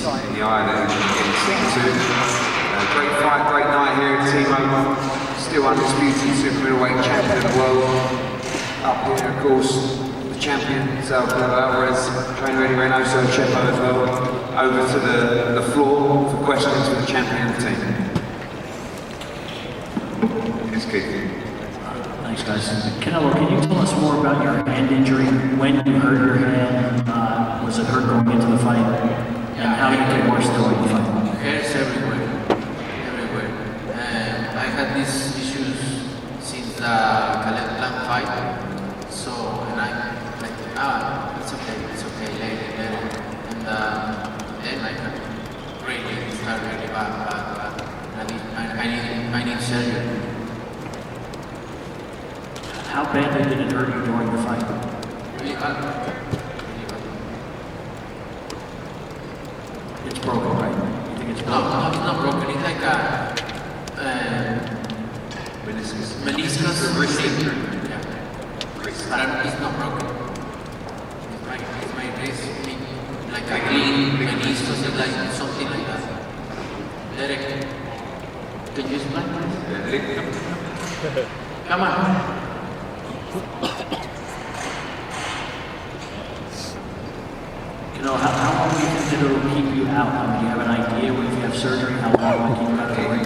in the eye that he's getting sick to. Great fight, great night here at Timo. Still undisputed super middleweight champion of the world. Up here, of course, the champion, Canelo Álvarez, trainer Eddie Reynoso, Chepo as well. Over to the floor for questions for the champion of the team. It's Keith. Thanks, guys. Canelo, can you tell us more about your hand injury? When you hurt your hand? Was it hurt going into the fight? And how did it get worse during the fight? Hairs everywhere. And I had these issues since the Canelo fight. So, and I'm like, it's okay, later. And then I got really bad. I need surgery. How badly did it hurt you during the fight? Really bad. It's broken, right? You think it's broken? No, it's not broken. It's like a meniscus. Yeah. But it's not broken. It's my wrist, like a clean meniscus, like something like that. Derek, can you explain this? Come on. You know, how long do you think that it'll keep you out? I mean, do you have an idea when you have surgery, how long will it keep you out of the ring?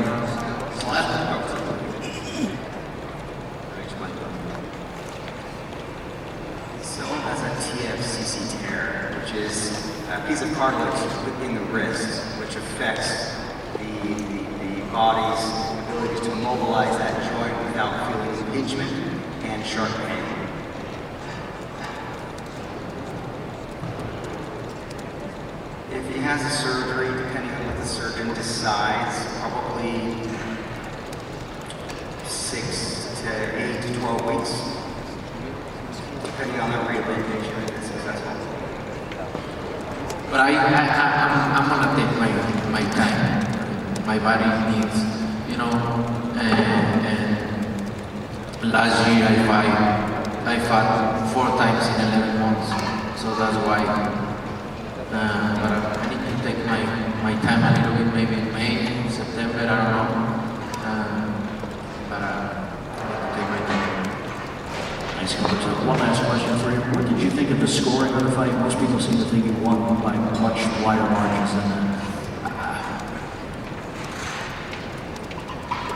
Someone has a TFCC tear, which is a piece of cartilage within the wrist, which affects the body's ability to mobilize that joint without feeling impingement and sharp pain. If he has a surgery, depending on what the surgeon decides, probably 6 to 8 to 12 weeks, depending on the rehabilitation if it's successful. But I'm gonna take my time. My body needs, you know. And last year I fought 4 times in 11 months, so that's why. But I need to take my time a little bit, maybe in May, September, I don't know. But I need to take my time. Nice, Coach. One last question for you. What did you think of the scoring of the fight? Most people seem to think you won by much wider margins than that.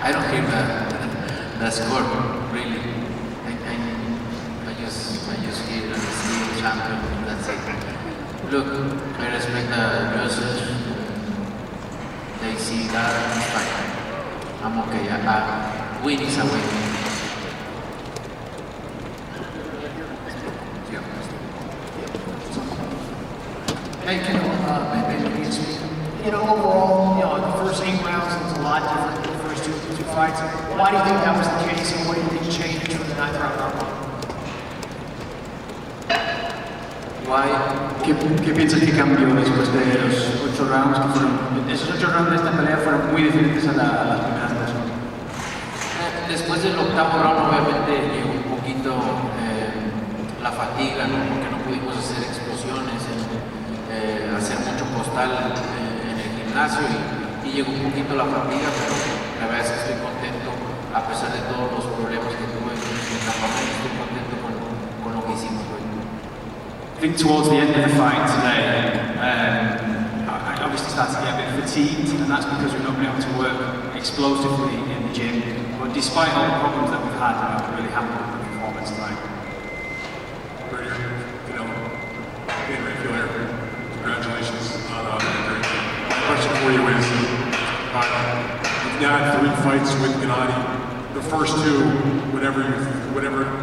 I don't hear the score, really. I just hear the champion, and that's it. Look, I respect the judges. They see that, it's fine. I'm okay. Win is a win. Hey, you know, overall, you know, the first 8 rounds was a lot different than the first two fights. Why do you think that was the case, and what do you think changed from the 9th round on? Why? ¿Qué piensas que cambió después de los 8 rounds? Que fueron, esos 8 rounds de esta pelea fueron muy diferentes a las primeras 2. Después del 8º round, obviamente llegó un poquito la fatiga, ¿no? Porque no pudimos hacer explosiones, hacer mucho postal en el gimnasio y llegó un poquito la fatiga, pero la verdad es que estoy contento, a pesar de todos los problemas que tuve en el campamento, estoy contento con lo que hicimos hoy. I think towards the end of the fight today, I obviously started to get a bit fatigued, and that's because we've not been able to work explosively in the gym. But despite all the problems that we've had, I'm really happy with the performance tonight. Brady, you know, again, Ray Filler, congratulations on a great game. My question for you is, you've now had 3 fights with Gennady. The first 2, whatever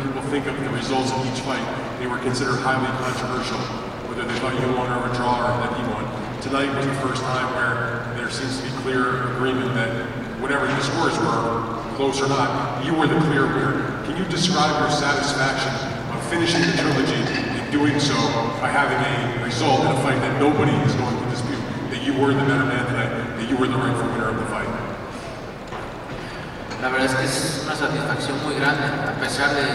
people think of the results of each fight, they were considered highly controversial, whether they thought you won or a draw or that he won. Tonight was the first time where there seems to be clear agreement that whatever the scores were, close or not, you were the clear winner. Can you describe your satisfaction of finishing the trilogy and doing so by having a result in a fight that nobody is going to dispute, that you were the better man tonight, that you were the rightful winner of the fight? La verdad es que es una satisfacción muy grande, a pesar de,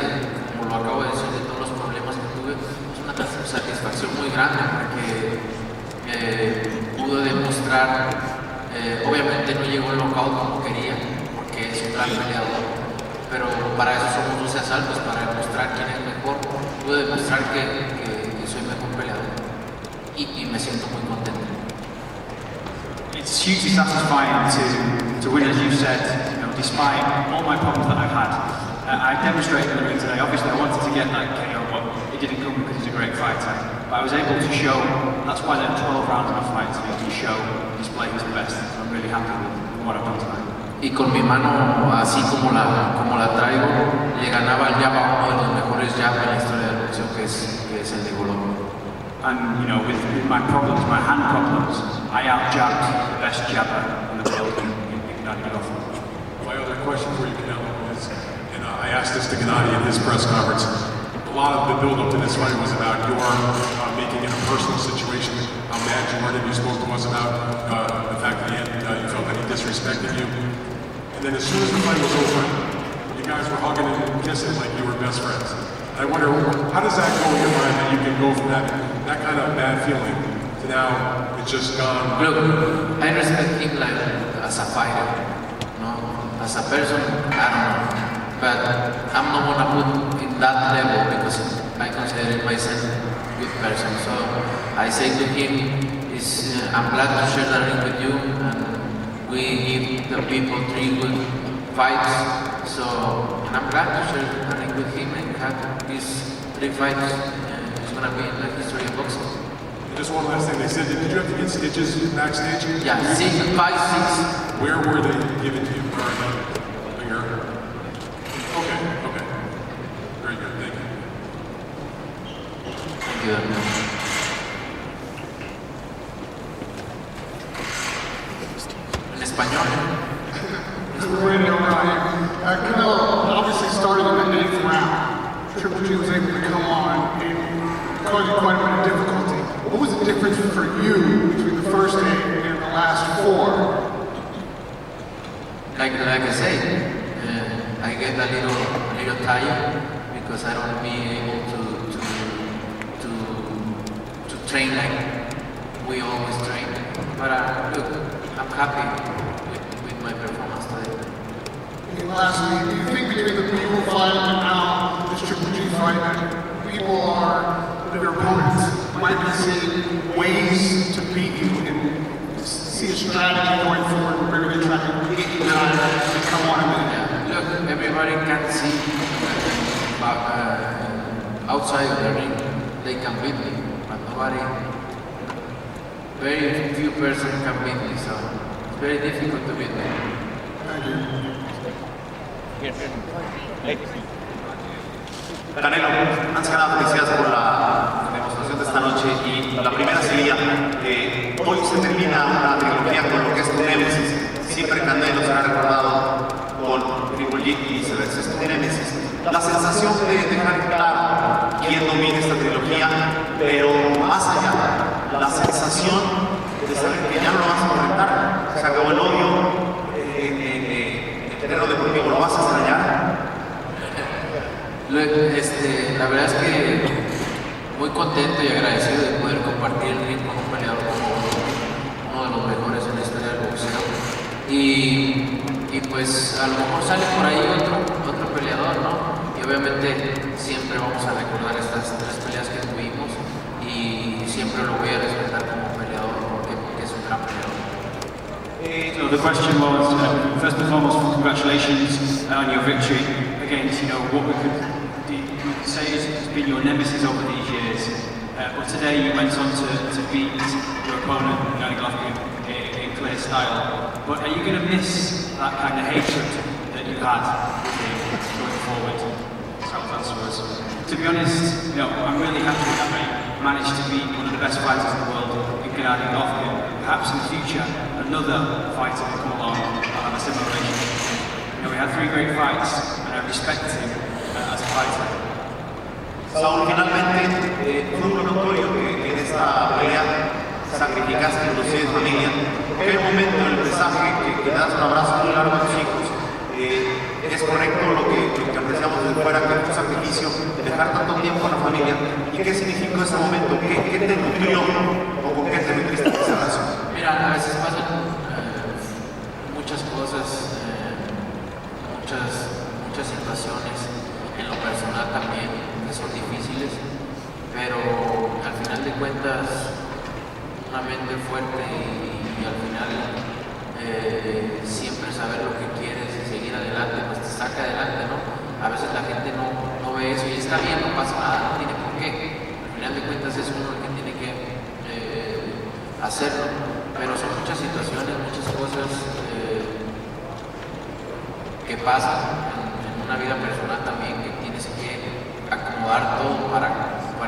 como lo acabo de decir, de todos los problemas que tuve, es una satisfacción muy grande porque pude demostrar, obviamente no llegó al knockout como quería, porque es un gran peleador, pero para eso somos 12 asaltos, para demostrar quién es mejor. Pude demostrar que soy mejor peleador y me siento muy contento. It's hugely satisfying to win, as you said, despite all my problems that I've had. I demonstrated in the ring today. Obviously, I wanted to get that KO, but it didn't come because he's a great fighter. But I was able to show, that's why there are 12 rounds in a fight, so he can show, display his best. So I'm really happy with what I've done tonight. Y con mi mano, así como la traigo, le ganaba el jab a uno de los mejores jabs en la historia del boxeo, que es el de Golovkin. And, with my problems, my hand problems, I out-jabbed the best jabber in the world in Gennady Golovkin. My other question for you, Canelo, is, and I asked this to Gennady in his press conference, a lot of the build-up to this fight was about your making it a personal situation, how mad you were that you spoke to us about, the fact that you felt that he disrespected you. And then as soon as the fight was over, you guys were hugging and kissing like you were best friends. I wonder, how does that go in your mind that you can go from that kind of bad feeling to now it's just gone? Look, I respect him like as a fighter, no? As a person, I don't know. But I'm not gonna put in that level because I consider myself a good person. So I say to him, I'm glad to share the ring with you, and we give the people 3 good fights. So I'm glad to share the ring with him and have these 3 fights. It's gonna be in the history of boxing. Just one last thing, they said, did you have to get stitches backstage? Yeah, 5, 6. Where were they given to you? Okay. Very good, thank you. Thank you. En español. Radio Ryan. Canelo obviously started in the 8th round. Triple G was able to come on and cause you quite a bit of difficulty. What was the difference for you between the first 8 and the last 4? Like I said, I get a little tired because I don't be able to train like we always train. But look, I'm happy with my performance today. And lastly, do you think between the people fight and now this Triple G fight that people are, their opponents, might be seeing ways to beat you and see a strategy going forward where maybe they try to get you down and come on and Look, everybody can see outside of the ring they can beat me, but very few persons can beat me, so it's very difficult to beat me. Canelo, antes que nada, felicidades por la demostración de esta noche y la primera sería, hoy se termina una trilogía con lo que es tu némesis. Siempre Canelo será recordado con Triple G y viceversa, es tu némesis. La sensación de dejar claro quién domina esta trilogía, pero más allá, la sensación de saber que ya no lo vas a enfrentar, se acabó el odio, el terreno deportivo lo vas a extrañar. La verdad es que muy contento y agradecido de poder compartir el ring con un peleador como uno de los mejores en la historia del boxeo. Y pues a lo mejor sale por ahí otro peleador, ¿no? Y obviamente siempre vamos a recordar estas 3 peleas que tuvimos y siempre lo voy a respetar como peleador porque es un gran peleador. So the question was, first and foremost, congratulations on your victory against, what we could say has been your nemesis over these years. But today you went on to beat your opponent, Gennady Golovkin, in clear style. But are you going to miss that kind of hatred that you had with him going forward? To be honest, I'm really happy that I managed to beat one of the best fighters in the world in Gennady Golovkin. Perhaps in the future, another fighter will come along and have a similar relationship. We had 3 great fights, and I respect him as a fighter. Saúl, finalmente, fue muy notorio que en esta pelea sacrificaste inclusive familia. Porque hay un momento en el mensaje que das un abrazo muy largo a tus hijos. Es correcto lo que apreciamos desde fuera, que es un sacrificio de dejar tanto tiempo con la familia. ¿Y qué significó ese momento? ¿Qué te nutrió o con qué te nutriste ese abrazo? mente fuerte y al final siempre saber lo que quieres y seguir adelante, pues te saca adelante, ¿no? A veces la gente no ve eso y está bien, no pasa nada, no tiene por qué. Al final de cuentas es uno el que tiene que hacerlo, pero son muchas situaciones, muchas cosas que pasan en una vida personal también, que tienes que acomodar todo para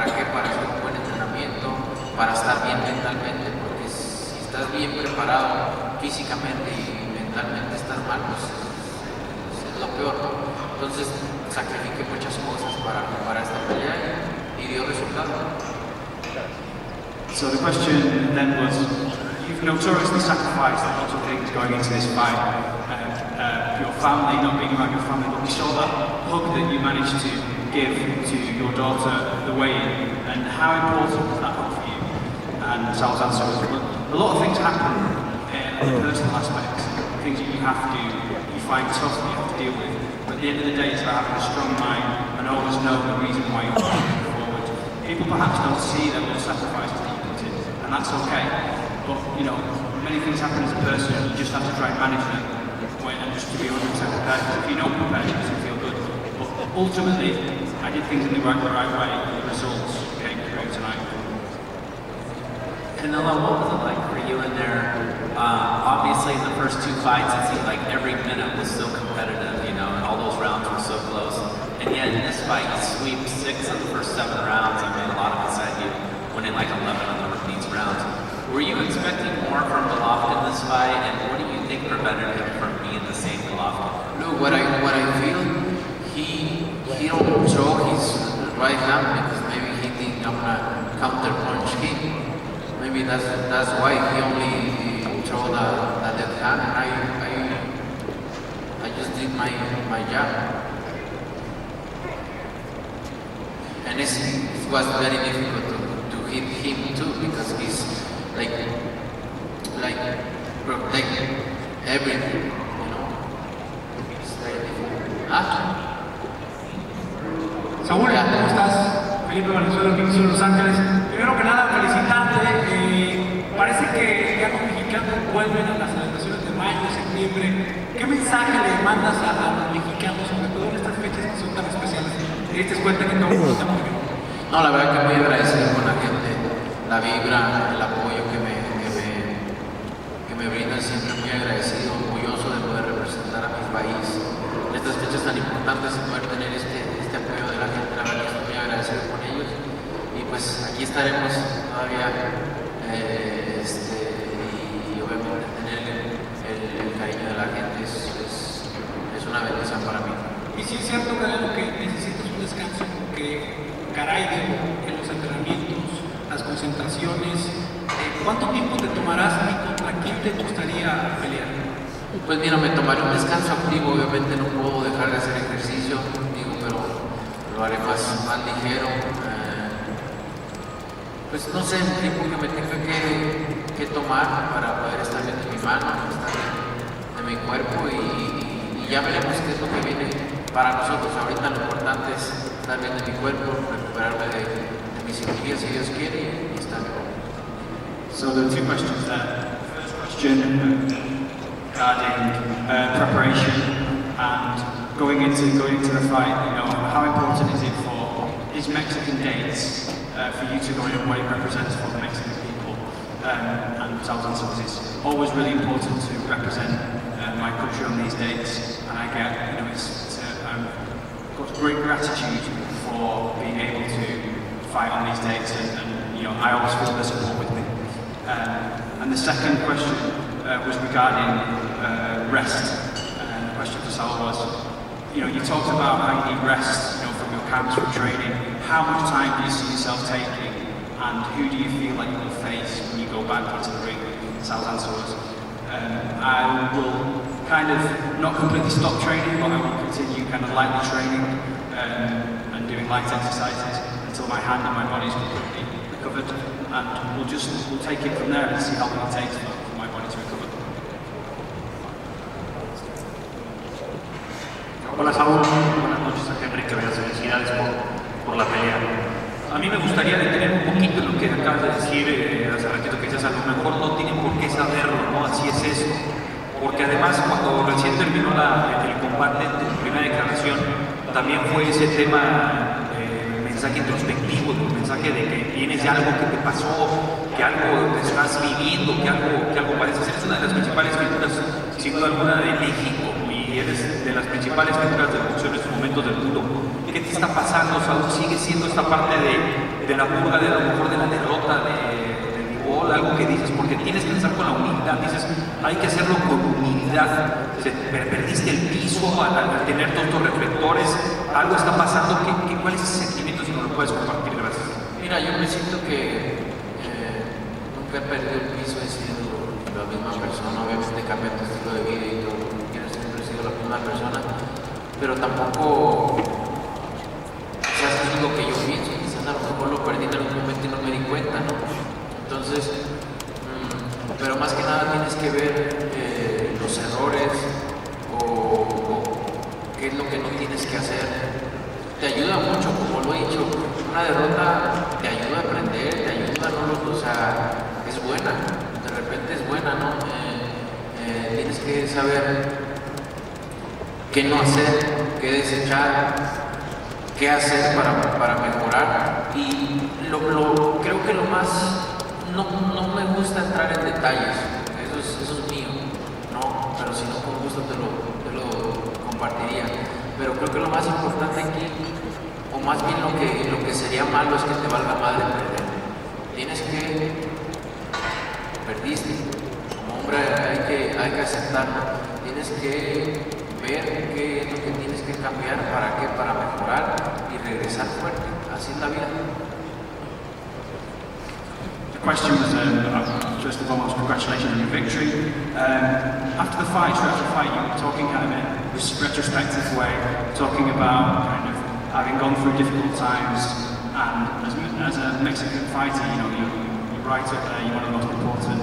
qué, para hacer un buen entrenamiento, para estar bien mentalmente, porque si estás bien preparado físicamente y mentalmente estás mal, pues es lo peor, ¿no? Entonces sacrifiqué muchas cosas para esta pelea y dio resultado. So the question then was, you've notoriously sacrificed a lot of things going into this fight. Your family, not being around your family, but we saw that hug that you managed to give to your daughter the weigh-in, and how important was that hug for you? And Sal's answer was, well, a lot of things happen in the personal aspects, things that you find tough that you have to deal with. But at the end of the day, it's about having a strong mind and always know the reason why you're moving forward. People perhaps don't see those sacrifices that you put in, and that's okay. But, you know, many things happen as a person, you just have to try and manage them. And just to be 100% prepared, because if you're not prepared, it doesn't feel good. But ultimately, I did things in the right way, and the results came through tonight. Canelo, what was it like for you in there? Obviously, in the first two fights, it seemed like every minute was so competitive, you know, and all those rounds were so close. And yet, in this fight, you sweep 6 of the first 7 rounds. I mean, a lot of us had you winning like 11 of these rounds. Were you expecting more from Golovkin in this fight, and what do you think prevented him from being the same Golovkin? Look, what I feel, he don't throw his right hand because maybe he think I'm gonna counter punch him. Maybe that's why he only throw the left hand, and I just did my job. And it was very difficult to hit him too, because he's like protect everything, you know. It's very difficult. Saúl, ¿cómo estás? Felipe Valenzuela, Mixo de Los Ángeles. Primero que nada, felicitarte. Parece que ya los mexicanos vuelven a las celebraciones de mayo, septiembre. ¿Qué mensaje le mandas a los mexicanos, sobre todo en estas fechas que son tan especiales? ¿Te diste cuenta que todo el mundo está muy bien? No, la verdad que muy agradecido con la gente, la vibra, el apoyo que me brindan, siempre muy agradecido, orgulloso de poder representar a mi país en estas fechas tan importantes y poder tener este apoyo de la gente. La verdad que estoy muy agradecido con ellos y pues aquí estaremos todavía y obviamente tener el cariño de la gente es una bendición para mí. Y sí es cierto, Canelo, que necesitas un descanso, porque caray, en los entrenamientos, las concentraciones, ¿cuánto tiempo te tomarás y contra quién te gustaría pelear? Pues mira, me tomaré un descanso activo, obviamente no puedo dejar de hacer ejercicio, pero lo haré más ligero. Pues no sé, el tiempo que me tenga que tomar para poder estar bien de mi mano, estar bien de mi cuerpo y ya veremos qué es lo que viene para nosotros. Ahorita lo importante es estar bien de mi cuerpo, recuperarme de mi cirugía si Dios quiere y estar bien. So there are two questions there. First question regarding preparation and going into the fight. You know, how important is it for these Mexican dates for you to go in and what it represents for the Mexican people? And Sal's answer was it's always really important to represent my country on these dates. And I get, you know, I've got great gratitude for being able to fight on these dates, and you know, I always feel the support with me. And the second question was regarding rest. And the question for Sal was, you know, you talked about how you need rest, you know, from your camps, from training. How much time do you see yourself taking, and who do you feel like you will face when you go back into the ring? Sal's answer was, I will kind of not completely stop training, but I will continue kind of lightly training and doing light exercises until my hand and my body is completely recovered, and we'll take it from there and see how long it takes for my body to recover. Hola Saúl, buenas noches a Henry, que veas, felicidades por la pelea. A mí me gustaría detener un poquito lo que acabas de decir hace ratito, que decías algunas fue ese tema, mensaje introspectivo, el mensaje de que tienes algo que te pasó, que algo te estás viviendo, que algo parece ser. Es una de las principales figuras, sin duda alguna, de México, y eres de las principales figuras del boxeo en estos momentos del mundo. ¿Qué te está pasando? Saúl, ¿sigue siendo esta parte de la purga, de a lo mejor de la derrota, de gol, algo que dices? Porque tienes que pensar con la humildad, dices, hay que hacerlo con humildad. Perdiste el piso al tener todos estos reflectores, algo está pasando. ¿Cuál es ese sentimiento, si no lo puedes compartir? Gracias. Mira, yo me siento que nunca he perdido el piso, he sido la misma persona. Obviamente cambié tu estilo de vida y todo, siempre he sido la misma persona, pero tampoco quizás es lo que yo pienso, quizás a lo mejor lo perdí en algún momento y no me di cuenta, ¿no? Entonces, pero más que nada tienes que ver los errores o qué es lo que no tienes que hacer. Te ayuda mucho, como lo he dicho, una derrota te ayuda a aprender, te ayuda, ¿no? O sea, es buena, de repente es buena, ¿no? Tienes que saber qué no hacer, qué desechar, qué hacer para mejorar. Y creo que lo más, no me gusta entrar en detalles, eso es mío, ¿no? Pero si no, con gusto te lo compartiría. Pero creo que lo más importante aquí, o más bien lo que sería malo, es que te valga madre perder. Tienes que, perdiste, como hombre hay que aceptarlo. Tienes que ver qué es lo que tienes que cambiar, para mejorar y regresar fuerte. Así es la vida. The question was, first and foremost, congratulations on your victory. After the fight, you were talking kind of in a retrospective way, talking about kind of having gone through difficult times, and as a Mexican fighter, you write up there, you're one of the most important.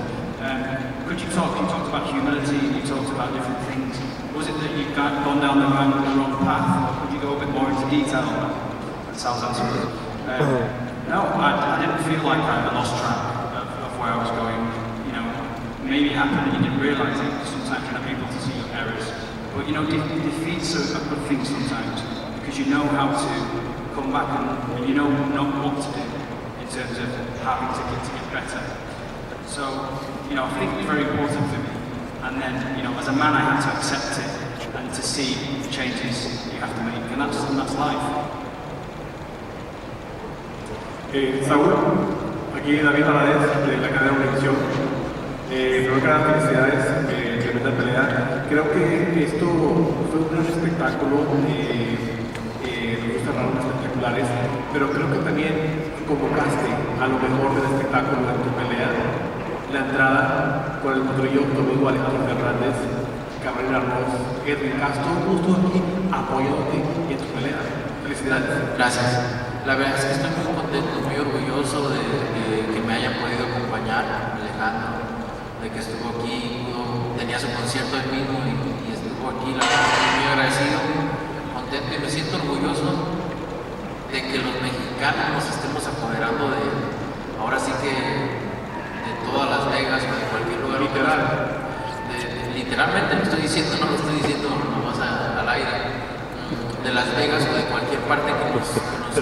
You talked about humility, you talked about different things. Was it that you've gone down the wrong path, or could you go a bit more into detail? That sounds answered. No, I didn't feel like I lost track of where I was going. Maybe it happened and you didn't realise it. Sometimes you're not able to see your errors. But defeats are a good thing sometimes, because you know how to come back and you know what to do in terms of having to get better. So, I think it's very important for me. And then, as a man, I had to accept it and to see the changes you have to make, and that's life. Saúl, aquí David Álvarez de la cadena Univisión. Primero que nada, felicidades, tremenda pelea. Creo que esto fue un gran espectáculo, nos gusta rounds espectaculares, pero creo que también convocaste a lo mejor del espectáculo en tu pelea. La entrada con el potrillo conmigo, Alejandro Fernández, Cabrera Ross, Edwin Castro, justo aquí apoyándote en tu pelea. Felicidades. Gracias. La verdad es que estoy muy contento, muy orgulloso de que me hayan podido acompañar, Alejandro, de que estuvo aquí, tenía su concierto en vivo y estuvo aquí. La verdad estoy muy agradecido, contento, y me siento orgulloso de que los mexicanos nos estemos apoderando ahora sí que de todas Las Vegas o de cualquier lugar. Literalmente lo estoy diciendo, no lo estoy diciendo nomás al aire. De Las Vegas o de cualquier parte que nos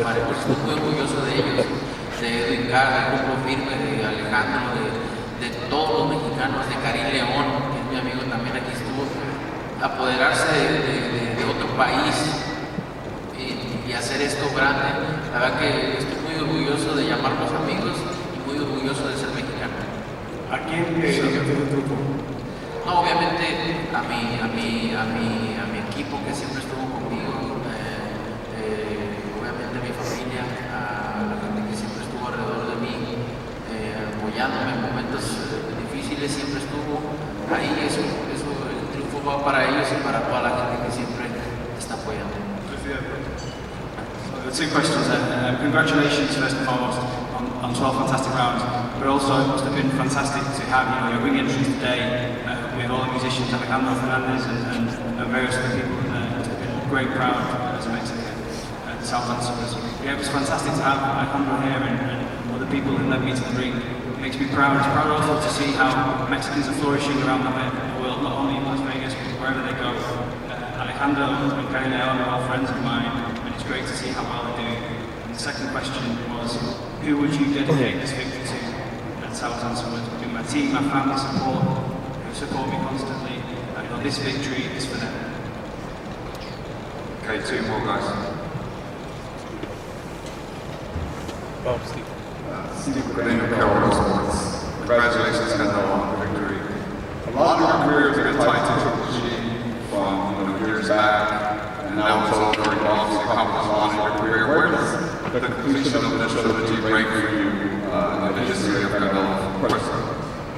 paremos. Estoy muy orgulloso de ellos, de Edwin Carr, del grupo Firme, de Alejandro, de todos los mexicanos, de Karim León, que es mi amigo también, aquí estuvo, apoderarse de otro país y hacer esto grande. La verdad que estoy muy orgulloso de llamarnos amigos y muy orgulloso de ser mexicano. ¿A quién le el truco? No, obviamente a mi equipo que siempre estuvo conmigo, obviamente a mi familia, a la gente que siempre estuvo alrededor de mí, apoyándome en momentos difíciles, siempre estuvo ahí. Eso, el triunfo va para ellos y para toda la gente que siempre está apoyando. The two questions then. Congratulations first and foremost on 12 fantastic rounds, but also it must have been fantastic to have your ring entries today with all the musicians, Alejandro Fernandez and various other people. It must have been a great crowd as a Mexican at the South Answers. Yeah, it was fantastic to have Alejandro here and other people who led me to the ring. It makes me proud. It's proud also to see how Mexicans are flourishing around the world, not only in Las Vegas, but wherever they go. Alejandro and Karim León are all friends of mine. it's great to see how well they're doing. And the second question was, who would you dedicate this victory to? And so I was answering with my team, my family who support me constantly. This victory is for them. Okay, two more guys. Steve Canelo Sports. Congratulations, Canelo, on the victory. A lot of your career has been tied to Triple G from years back, and now it's over. You've obviously accomplished a lot in your career. Where does the completion of this trilogy rank for you in the history of Canelo?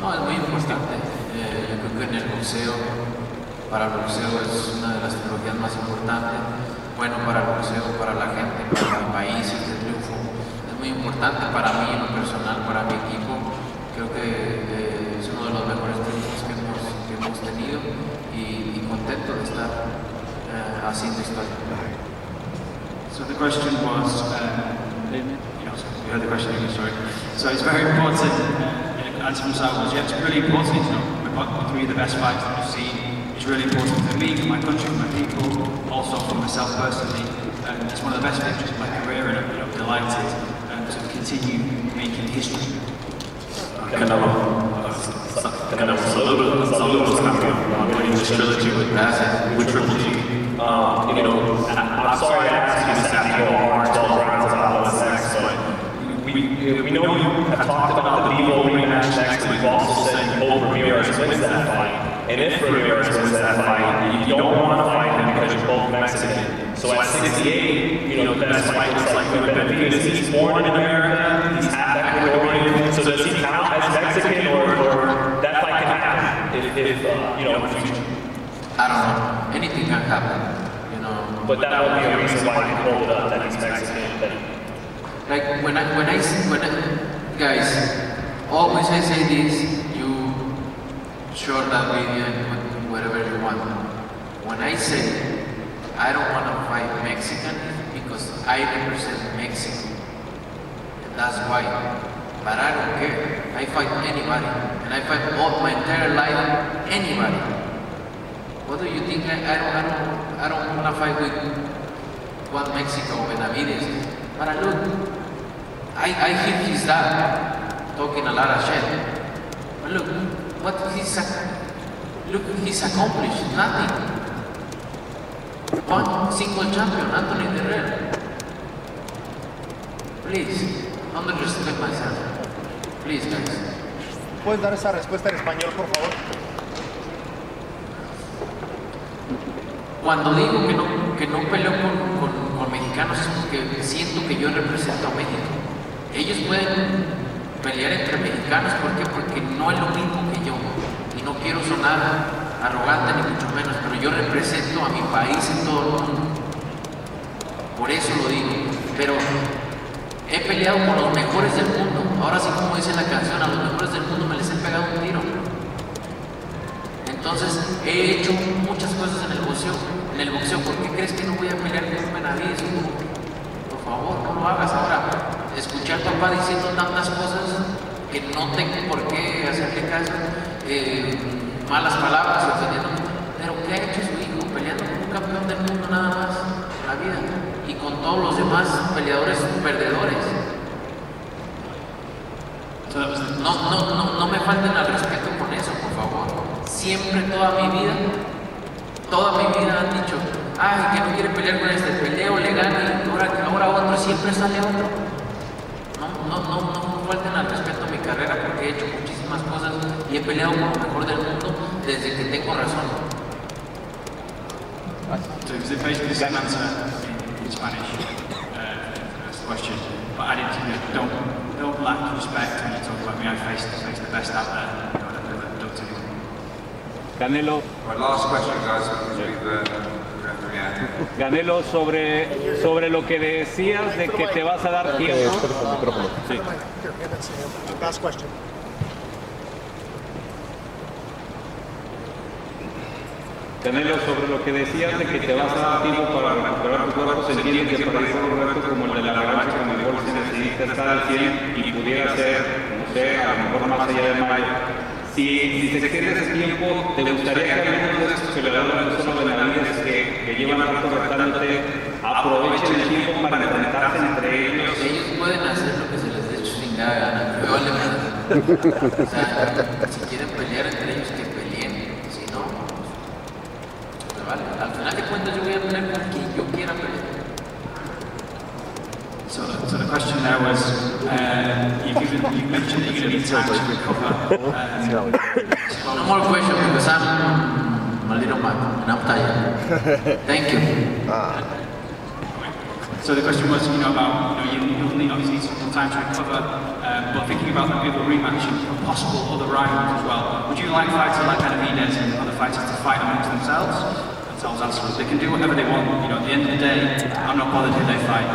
No, es muy importante. Yo creo que en el boxeo, para el boxeo es una de las trilogías más importantes. Bueno, para el boxeo, para la gente, para el país, este triunfo es muy importante para mí en lo personal, para mi equipo. Creo que es uno de los mejores triunfos que hemos tenido y contento de estar haciendo historia. So the question was, you heard the question again, sorry. So it's very important, the answer from Sal was, yeah, it's really important, we've got three of the best fights that we've seen. It's really important for me, for my country, for my people, also for myself personally. It's one of the best victories of my career, and I'm delighted to continue making history. Canelo, saludos, campeón. Winning this trilogy with Triple G. I'm sorry to ask you this after you go hard 12 rounds about what's next, but we know you have talked about the Devo rematch next, but you've also said you hope Ramirez wins that fight. And if Ramirez wins that fight, you don't want to fight him because you're both Mexican. So at 68, the best fight looks like Benavidez. He's born in America, he's half Ecuadorian, so does he count as Mexican, or that fight can happen if in the future? I don't know. Anything can happen, But that would be a reason why you hold it up, that he's Mexican. Like when I guys, always I say this, you short that video and put whatever you want. When I say I don't want to fight Mexican because I represent Mexico. And that's why. But I don't care. I fight anybody. And I fight all my entire life, anybody. What do you think? I don't want to fight with one Mexico, Benavidez. But look, I hear his dad talking a lot of shit. But look, he's accomplished nothing. One single champion, Anthony Guerrero. Please, don't disrespect myself. Please, guys. ¿Puedes dar esa respuesta en español, por favor? Cuando digo que no peleo con mexicanos es porque siento que yo represento a México. Ellos pueden pelear entre mexicanos, ¿por qué? Porque no es lo mismo que yo. Y no quiero sonar arrogante ni mucho menos, pero yo represento a mi país en todo el mundo. Por eso lo digo. Pero he peleado con los mejores del mundo. Ahora sí, como dice la canción, a los mejores del mundo me les he pegado un tiro. Entonces he hecho muchas cosas en el boxeo. ¿Por qué crees que no voy a pelear con un Benavidez? Por favor, no lo hagas. Ahora, escuchar a papá diciendo tantas cosas que no tengo por qué hacerle caso, malas palabras, ofendiendo. Pero ¿qué ha hecho su hijo? Peleando con un campeón del mundo nada más en la vida y con todos los demás peleadores perdedores. No me falten al respeto con eso, por favor. Siempre, toda mi vida han dicho, ay, que no quiere pelear con este, peleo, le gana, y ahora otro, siempre sale otro. No falten al respeto a mi carrera porque he hecho muchísimas cosas y he peleado con lo mejor del mundo desde que tengo razón. So it was basically the same answer in Spanish, that's the question. But I didn't, don't lack respect when you talk about me. I face the best out there. Don't do it. Canelo. Right, last question, guys. Canelo, sobre lo que decías de que te vas a dar tiempo. Sí. Last question. Canelo, sobre lo que decías de que te vas a dar tiempo para recuperar tu cuerpo, se entiende que para un reto como el de la revancha con el gol se necesita estar al 100 y pudiera ser, no sé, a lo mejor más allá de mayo. si te extiendes el tiempo, ¿te gustaría que algunos de estos peleadores no solo benavides que llevan rato retándote aprovechen el tiempo para enfrentarse entre ellos? Ellos pueden hacer lo que se les dé chingada gana, me vale madre. O sea, si quieren pelear entre ellos, que peleen. Si no, pues me vale. Al final de cuentas, yo voy a pelear con quien yo quiera pelear. So the question there was, you mentioned that you're going to need time to recover. No more question because I'm a little mad and I'm tired. Thank you. So the question was, about, you'll need obviously some time to recover, but thinking about the rematch and possible other rivals as well. Would you like fighters like Benavidez and other fighters to fight amongst themselves? They can do whatever they want. At the end of the day, I'm not bothered who they fight.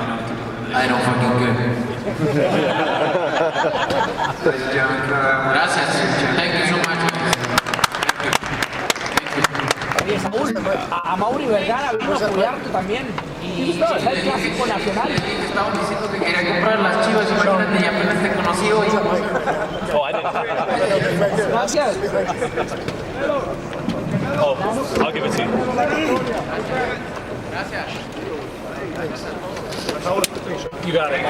I don't fucking care. Gracias. Thank you so much. Oye, Saúl, a Mauri Vergara vino a apoyarte también. Y es el clásico nacional. Estaban diciendo que quería comprar las Chivas, imagínate, y apenas te conocí hoy. Gracias. Oh, I'll give it to you. Gracias. You got it.